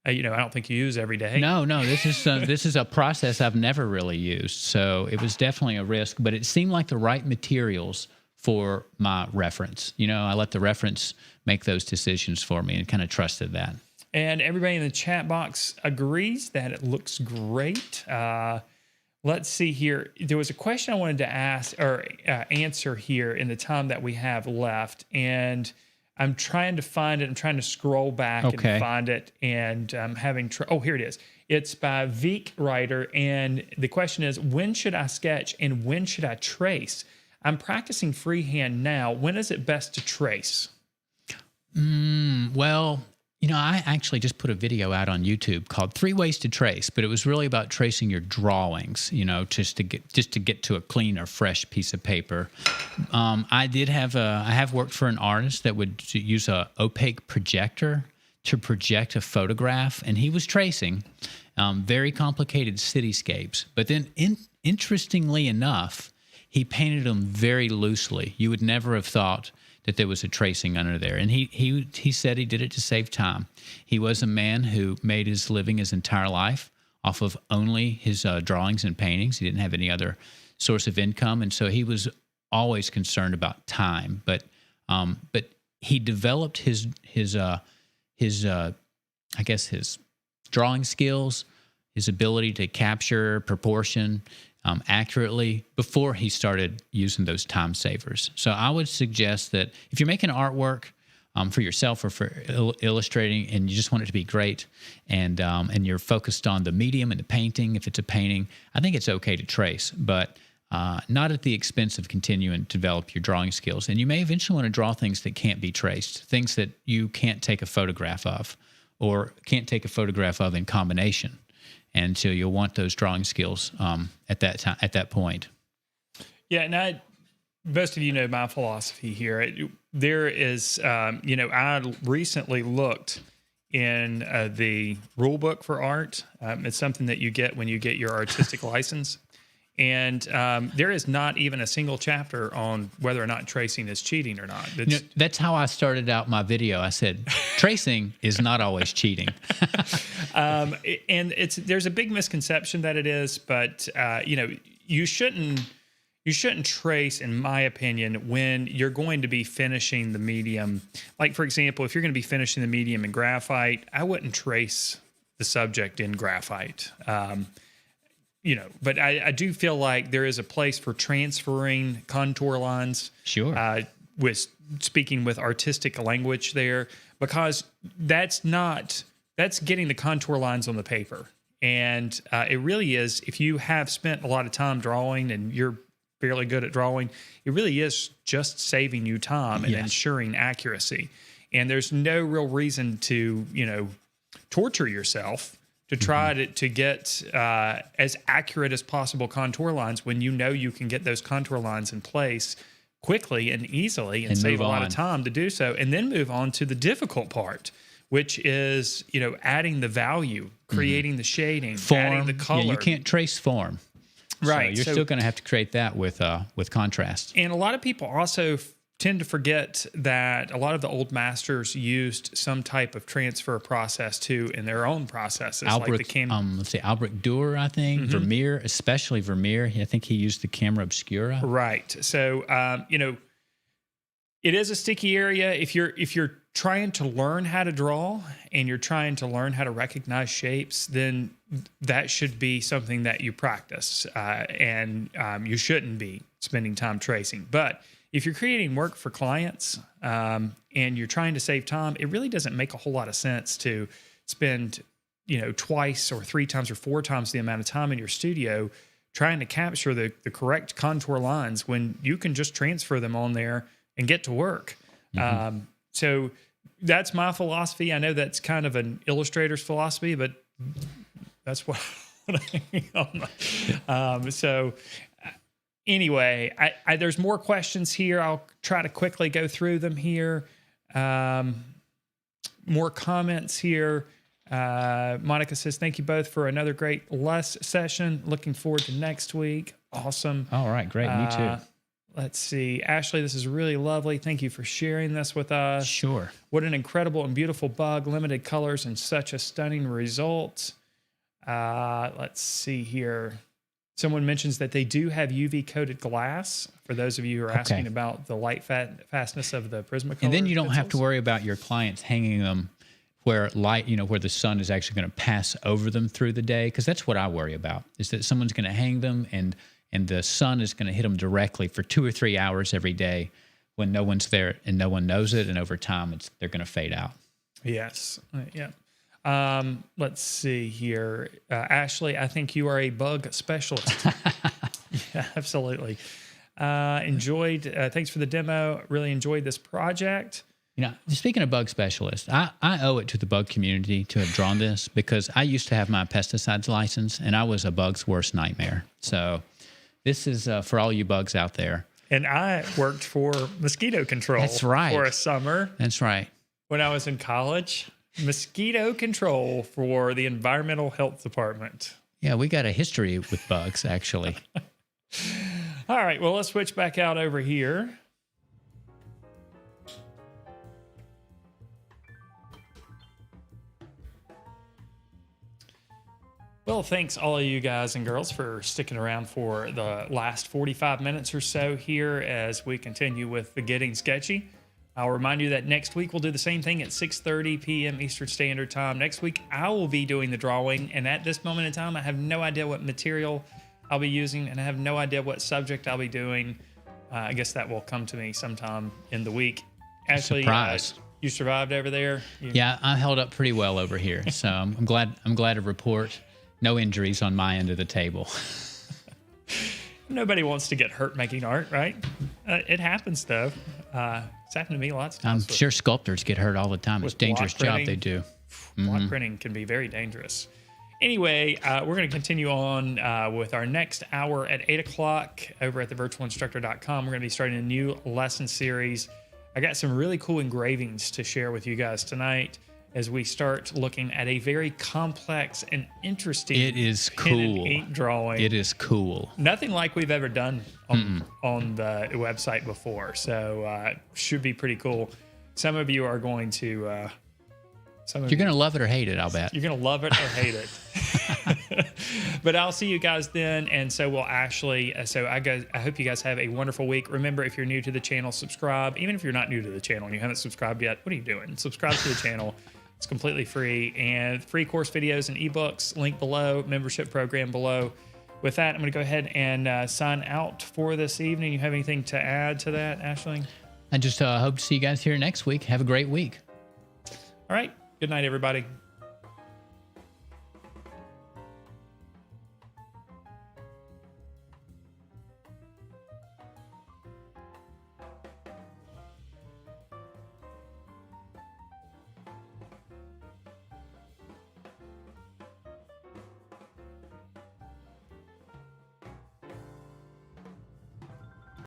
I don't think you use every day. No, this is a process I've never really used. So it was definitely a risk, but it seemed like the right materials for my reference. I let the reference make those decisions for me and kind of trusted that. And everybody in the chat box agrees that it looks great. Let's see here. There was a question I wanted to ask or answer here in the time that we have left, and I'm trying to find it. I'm trying to scroll back and find it, and I'm having trouble. Oh, here it is. It's by Veek Writer, and the question is, when should I sketch and when should I trace? I'm practicing freehand now. When is it best to trace? Well, I actually just put a video out on YouTube called 3 Ways to Trace, but it was really about tracing your drawings, just to get to a clean or fresh piece of paper. I have worked for an artist that would use a opaque projector to project a photograph, and he was tracing very complicated cityscapes. But then, interestingly enough, he painted them very loosely. You would never have thought that there was a tracing under there. And he said he did it to save time. He was a man who made his living his entire life off of only his drawings and paintings. He didn't have any other source of income, and so he was always concerned about time. But he developed his drawing skills, his ability to capture proportion accurately before he started using those time savers. So I would suggest that if you're making artwork for yourself or for illustrating, and you just want it to be great, and you're focused on the medium and the painting, if it's a painting, I think it's okay to trace, but not at the expense of continuing to develop your drawing skills. And you may eventually want to draw things that can't be traced, things that you can't take a photograph of or can't take a photograph of in combination. And so you'll want those drawing skills at that point. Yeah, and most of you know my philosophy here. There is, I recently looked in the rule book for art. It's something that you get when you get your artistic license. And there is not even a single chapter on whether or not tracing is cheating or not. You know, that's how I started out my video. I said, tracing is not always cheating. And there's a big misconception that it is, but you shouldn't trace, in my opinion, when you're going to be finishing the medium. Like, for example, if you're going to be finishing the medium in graphite, I wouldn't trace the subject in graphite. But I do feel like there is a place for transferring contour lines. Sure. With speaking with artistic language there, because that's getting the contour lines on the paper. And it really is, if you have spent a lot of time drawing and you're fairly good at drawing, it really is just saving you time and ensuring accuracy. And there's no real reason to, torture yourself to try to get as accurate as possible contour lines when you can get those contour lines in place quickly and easily and save a lot of time to do so, and then move on to the difficult part, which is, adding the value, creating the shading, form, adding the color. Yeah, you can't trace form. Right. So you're still going to have to create that with contrast. And a lot of people also tend to forget that a lot of the old masters used some type of transfer process too in their own processes. Albrecht Dürer, I think, Vermeer, especially Vermeer. I think he used the camera obscura. Right. So, it is a sticky area. If you're trying to learn how to draw and you're trying to learn how to recognize shapes, then that should be something that you practice, and you shouldn't be spending time tracing. But if you're creating work for clients and you're trying to save time, it really doesn't make a whole lot of sense to spend, twice or three times or four times the amount of time in your studio trying to capture the correct contour lines when you can just transfer them on there and get to work. So that's my philosophy. I know that's kind of an illustrator's philosophy, but that's what I am. Anyway, there's more questions here. I'll try to quickly go through them here. More comments here. Monica says, thank you both for another great session. Looking forward to next week. Awesome. All right, great. Me too. Let's see. Ashley, this is really lovely. Thank you for sharing this with us. Sure. What an incredible and beautiful bug. Limited colors and such a stunning result. Let's see here. Someone mentions that they do have UV coated glass. For those of you who are asking about the light fastness of the Prismacolor. And then you don't have to pencils. worry about your clients hanging them where where the sun is actually going to pass over them through the day. Because that's what I worry about, is that someone's going to hang them and the sun is going to hit them directly for 2 or 3 hours every day when no one's there and no one knows it. And over time, they're going to fade out. Yes. Yeah. Let's see here. Ashley, I think you are a bug specialist. Yeah, absolutely. Enjoyed. Thanks for the demo. Really enjoyed this project. Speaking of bug specialists, I owe it to the bug community to have drawn this, because I used to have my pesticides license and I was a bug's worst nightmare. So this is for all you bugs out there. And I worked for mosquito control. That's right. For a summer. That's right. When I was in college. Mosquito control for the Environmental Health Department. Yeah, we got a history with bugs, actually. All right, well, let's switch back out over here. Well, thanks all of you guys and girls for sticking around for the last 45 minutes or so here as we continue with the Getting Sketchy. I'll remind you that next week we'll do the same thing at 6:30 p.m. Eastern Standard Time. Next week, I will be doing the drawing, and at this moment in time, I have no idea what material I'll be using, and I have no idea what subject I'll be doing. I guess that will come to me sometime in the week. Ashley, surprise. You survived over there? Yeah, I held up pretty well over here, so I'm glad to report no injuries on my end of the table. Nobody wants to get hurt making art, right? It happens, though. It's happened to me lots of times. I'm sure sculptors get hurt all the time. It's a dangerous job they do. Block printing can be very dangerous. Anyway, we're going to continue on with our next hour at 8 o'clock over at thevirtualinstructor.com. We're going to be starting a new lesson series. I got some really cool engravings to share with you guys tonight. as we start looking at a very complex and interesting It is pen and cool. ink drawing. It is cool. Nothing like we've ever done on the website before. So should be pretty cool. Some of you are going to... You're going to love it or hate it, I'll bet. You're going to love it or hate it. But I'll see you guys then. And so will Ashley. So I hope you guys have a wonderful week. Remember, if you're new to the channel, subscribe. Even if you're not new to the channel and you haven't subscribed yet, what are you doing? Subscribe to the channel. It's completely free. And free course videos and ebooks, link below, membership program below. With that, I'm going to go ahead and sign out for this evening. You have anything to add to that, Ashley? I just hope to see you guys here next week. Have a great week. All right. Good night, everybody.